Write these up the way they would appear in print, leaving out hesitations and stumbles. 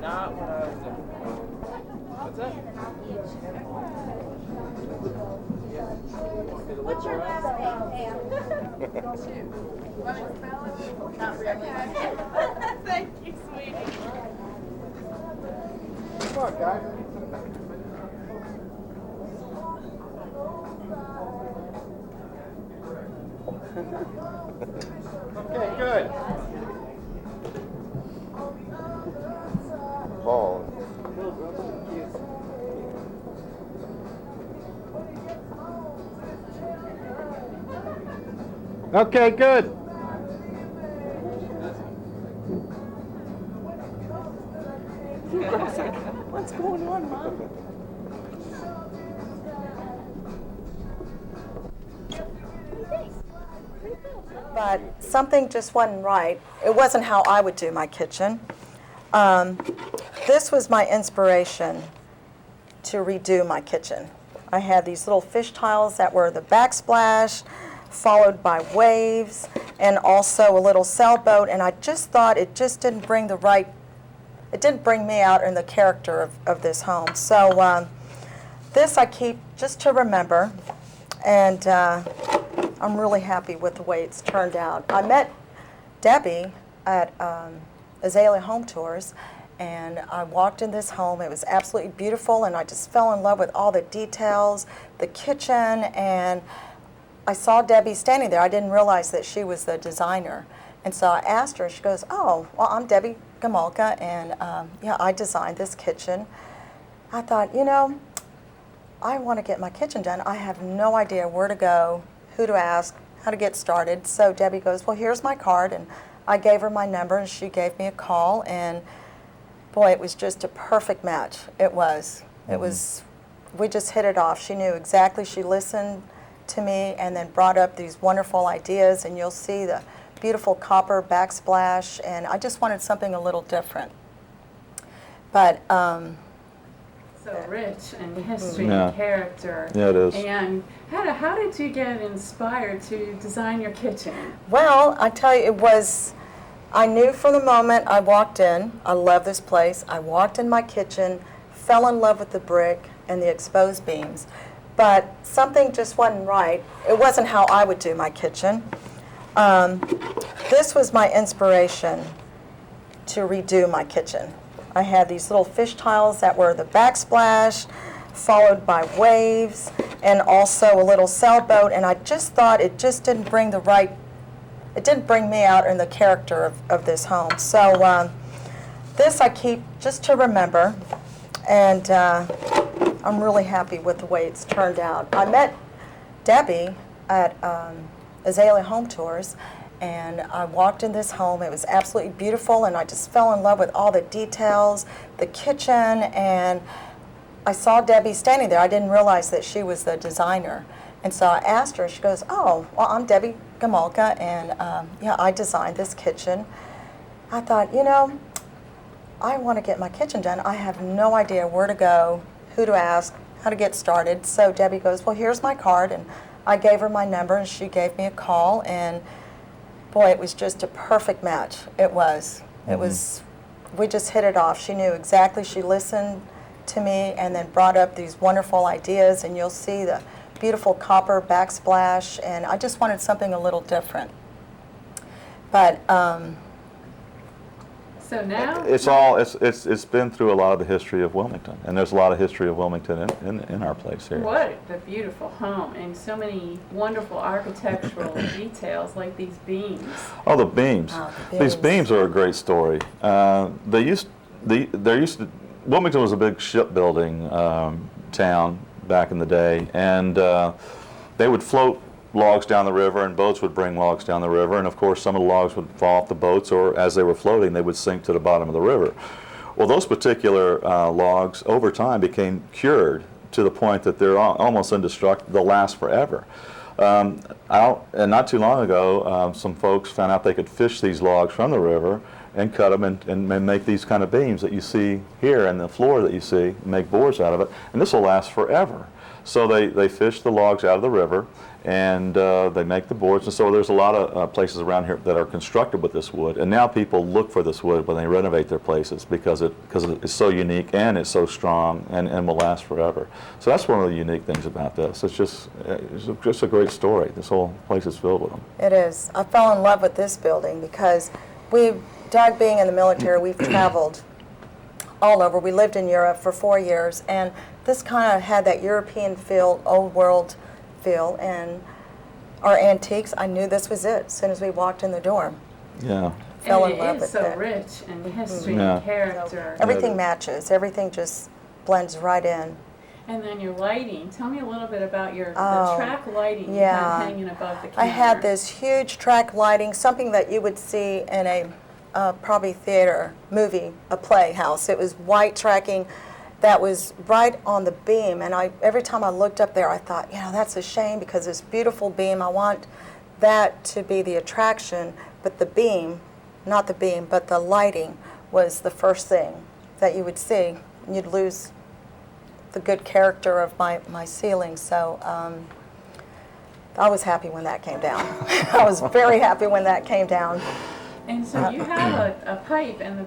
Not what I was looking for. What's that? What's your last name, Pam? Not really. Thank you, sweetie. Come on, guys. Okay, good. Paul. Okay, good. What's going on, Mom? But something just wasn't right. It wasn't how I would do my kitchen. This was my inspiration to redo my kitchen. I had these little fish tiles that were the backsplash, followed by waves, and also a little sailboat, and I just thought it just didn't bring the right, it didn't bring me out in the character of this home. So this I keep just to remember, and I'm really happy with the way it's turned out. I met Debbie at Azalea Home Tours, and I walked in this home. It was absolutely beautiful, and I just fell in love with all the details, the kitchen, and I saw Debbie standing there. I didn't realize that she was the designer. And so I asked her, and she goes, "Oh, well, I'm Debbie Gamalka, and yeah, I designed this kitchen." I thought, you know, I want to get my kitchen done. I have no idea where to go, who to ask, how to get started. So Debbie goes, "Well, here's my card," and I gave her my number, and she gave me a call, and boy, it was just a perfect match. It was. It was, we just hit it off. She knew exactly, she listened to me and then brought up these wonderful ideas, and you'll see the beautiful copper backsplash, and I just wanted something a little different. But so rich in history Yeah. and character. Yeah, it is. And how did you get inspired to design your kitchen? well, I tell you, it was, I knew from the moment I walked in, I love this place. I walked in my kitchen, fell in love with the brick and the exposed beams. But something just wasn't right. It wasn't how I would do my kitchen. This was my inspiration to redo my kitchen. I had these little fish tiles that were the backsplash, followed by waves, and also a little sailboat, and I just thought it just didn't bring the right, it didn't bring me out in the character of this home. So this I keep just to remember, and I'm really happy with the way it's turned out. I met Debbie at Azalea Home Tours, and I walked in this home. It was absolutely beautiful, and I just fell in love with all the details, the kitchen, and I saw Debbie standing there. I didn't realize that she was the designer. And so I asked her, and she goes, "Oh, well, I'm Debbie Gamalka, and yeah, I designed this kitchen." I thought, you know, I want to get my kitchen done. I have no idea where to go, who to ask, how to get started. So Debbie goes, "Well, here's my card," and I gave her my number, and she gave me a call, and boy, it was just a perfect match. It was. It was, we just hit it off. She knew exactly, she listened to me and then brought up these wonderful ideas, and you'll see the beautiful copper backsplash, and I just wanted something a little different. But So now It's been through a lot of the history of Wilmington, and there's a lot of history of Wilmington in our place here. what a beautiful home, and so many wonderful architectural details like these beams. Oh, the beams. Oh, the These beams. beams are a great story. Wilmington was a big shipbuilding town back in the day, and they would float logs down the river, and boats would bring logs down the river, and of course some of the logs would fall off the boats, or as they were floating they would sink to the bottom of the river. Well, those particular logs over time became cured to the point that they're almost indestructible. They'll last forever. And not too long ago, some folks found out they could fish these logs from the river and cut them and make these kind of beams that you see here, and the floor that you see, make boards out of it, and this will last forever. So they fish the logs out of the river, and they make the boards. And so there's a lot of places around here that are constructed with this wood. And now people look for this wood when they renovate their places because it's so unique and it's so strong and will last forever. So that's one of the unique things about this. It's just a great story. This whole place is filled with them. It is. I fell in love with this building because Doug being in the military, we've traveled all over. We lived in Europe for 4 years, and this kind of had that European feel, old world feel, and our antiques, I knew this was it as soon as we walked in the door. Yeah. Fell in And love it is with so it. rich and history Yeah. and character. Everything matches. Everything just blends right in. And then your lighting. Tell me a little bit about the Oh, track lighting you yeah. had hanging above the counter. I had this huge track lighting, something that you would see in a probably theater, movie, a playhouse. It was white tracking that was right on the beam, and every time I looked up there, I thought, that's a shame because this beautiful beam, I want that to be the attraction, but the beam, not the beam, but the lighting was the first thing that you would see. You'd lose the good character of my ceiling, so I was happy when that came down. I was very happy when that came down. And so you have a pipe in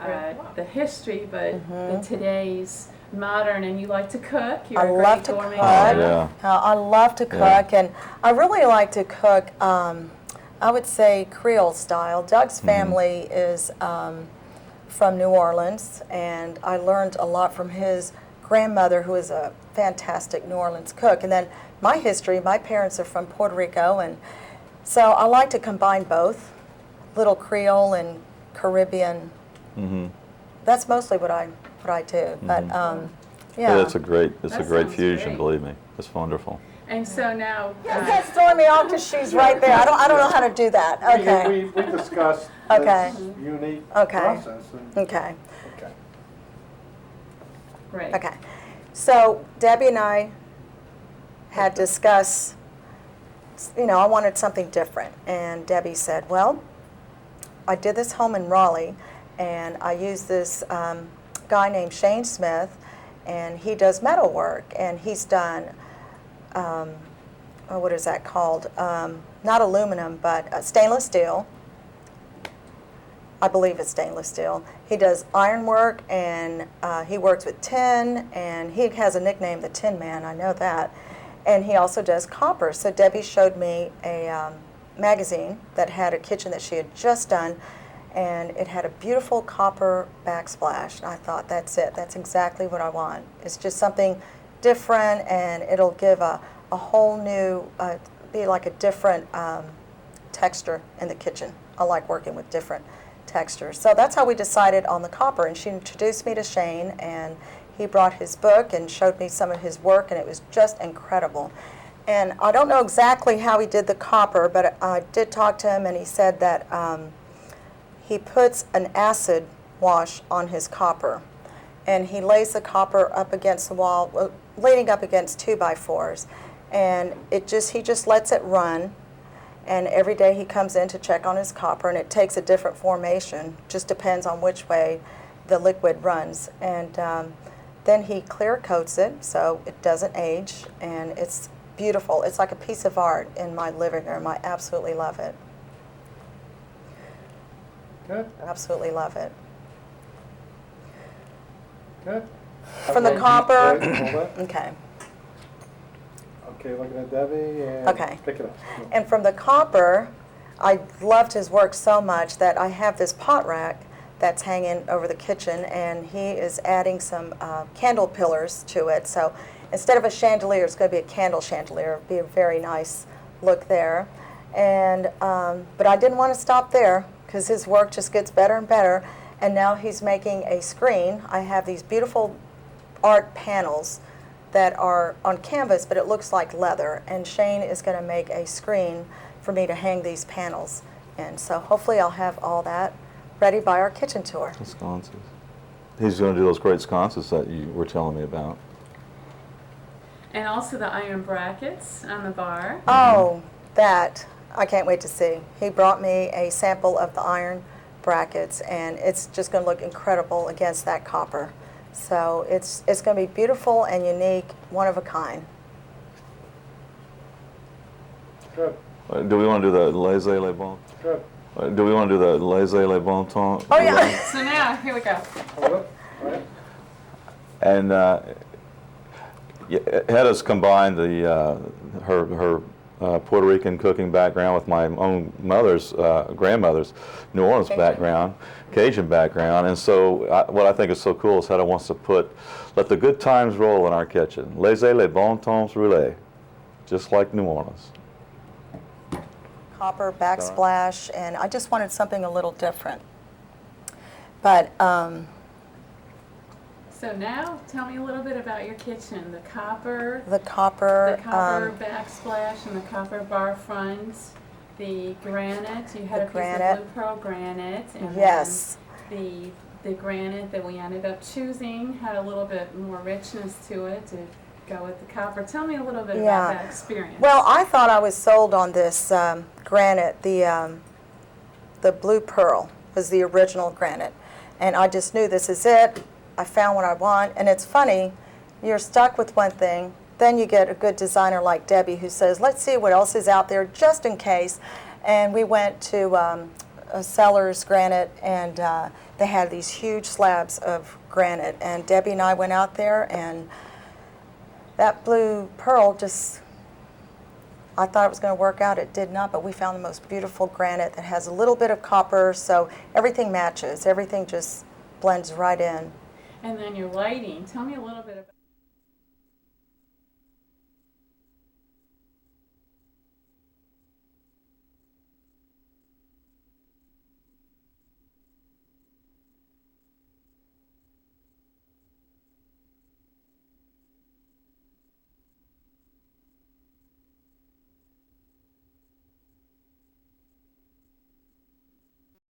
the history, but the today's modern, and you like to cook. You're I a love great to gourmet cook. chef. Yeah. I love to cook, and I really like to cook, I would say Creole style. Doug's family is from New Orleans, and I learned a lot from his grandmother, who is a fantastic New Orleans cook. And then my history, my parents are from Puerto Rico, and so I like to combine both, little Creole and Caribbean. That's mostly what I do. But Yeah, it's a great That great sounds fusion. great. Believe me, it's wonderful. And so now, That's throwing me off because she's right there. I don't know how to do that. Okay. We discussed Okay. this unique Okay. process. And, Okay. okay. great. Okay. So Debbie and I had discussed, I wanted something different. And Debbie said, well, I did this home in Raleigh, and I used this guy named Shane Smith, and he does metal work, and he's done, what is that called? Not aluminum, but stainless steel. I believe it's stainless steel. He does iron work, and he works with tin, and he has a nickname, the Tin Man, I know that. And he also does copper. So Debbie showed me a magazine that had a kitchen that she had just done, and it had a beautiful copper backsplash. And I thought, that's it. That's exactly what I want. It's just something different, and it'll give a whole new, be like a different texture in the kitchen. I like working with different textures. So that's how we decided on the copper, and she introduced me to Shane, and he brought his book and showed me some of his work, and it was just incredible. And I don't know exactly how he did the copper, but I did talk to him, and he said that he puts an acid wash on his copper, and he lays the copper up against the wall, leaning up against 2x4s, and he just lets it run. And every day he comes in to check on his copper, and it takes a different formation, just depends on which way the liquid runs. And then he clear coats it so it doesn't age, and it's beautiful. It's like a piece of art in my living room. I absolutely love it. Good. Absolutely love it. Good. From the Okay, copper, wait, hold it. okay. Okay, looking at Debbie and Okay. pick it up. And from the copper, I loved his work so much that I have this pot rack that's hanging over the kitchen, and he is adding some candle pillars to it. So instead of a chandelier, it's going to be a candle chandelier. It'll be a very nice look there. And but I didn't want to stop there because his work just gets better and better. And now he's making a screen. I have these beautiful art panels that are on canvas, but it looks like leather. And Shane is going to make a screen for me to hang these panels in. So hopefully I'll have all that ready by our kitchen tour. The sconces. He's going to do those great sconces that you were telling me about. And also the iron brackets on the bar. Oh, that I can't wait to see. He brought me a sample of the iron brackets, and it's just going to look incredible against that copper. So it's going to be beautiful and unique, one of a kind. Good, Do we want to do the laissez les bon? good. Do we want to do the laissez les bon temps? Oh, yeah. So now, here we go. Hold up, all right. And Hedda's combined the her Puerto Rican cooking background with my own mother's grandmother's New Orleans background, Cajun background, and so what I think is so cool is Hedda wants to let the good times roll in our kitchen. Laissez les bon temps rouler, just like New Orleans. Copper backsplash, and I just wanted something a little different. But So now, tell me a little bit about your kitchen. The copper copper, backsplash and the copper bar fronts, the granite. You had The a piece granite. of blue pearl granite, and yes, then the granite that we ended up choosing had a little bit more richness to it to go with the copper. Tell me a little bit Yeah. about that experience. well, I thought I was sold on this granite. The blue pearl was the original granite, and I just knew this is it. I found what I want, and it's funny, you're stuck with one thing, then you get a good designer like Debbie who says, let's see what else is out there just in case. And we went to a Sellers Granite, and they had these huge slabs of granite, and Debbie and I went out there, and that blue pearl just, I thought it was going to work out. It did not, but we found the most beautiful granite that has a little bit of copper, so everything matches. Everything just blends right in. And then your lighting. Tell me a little bit about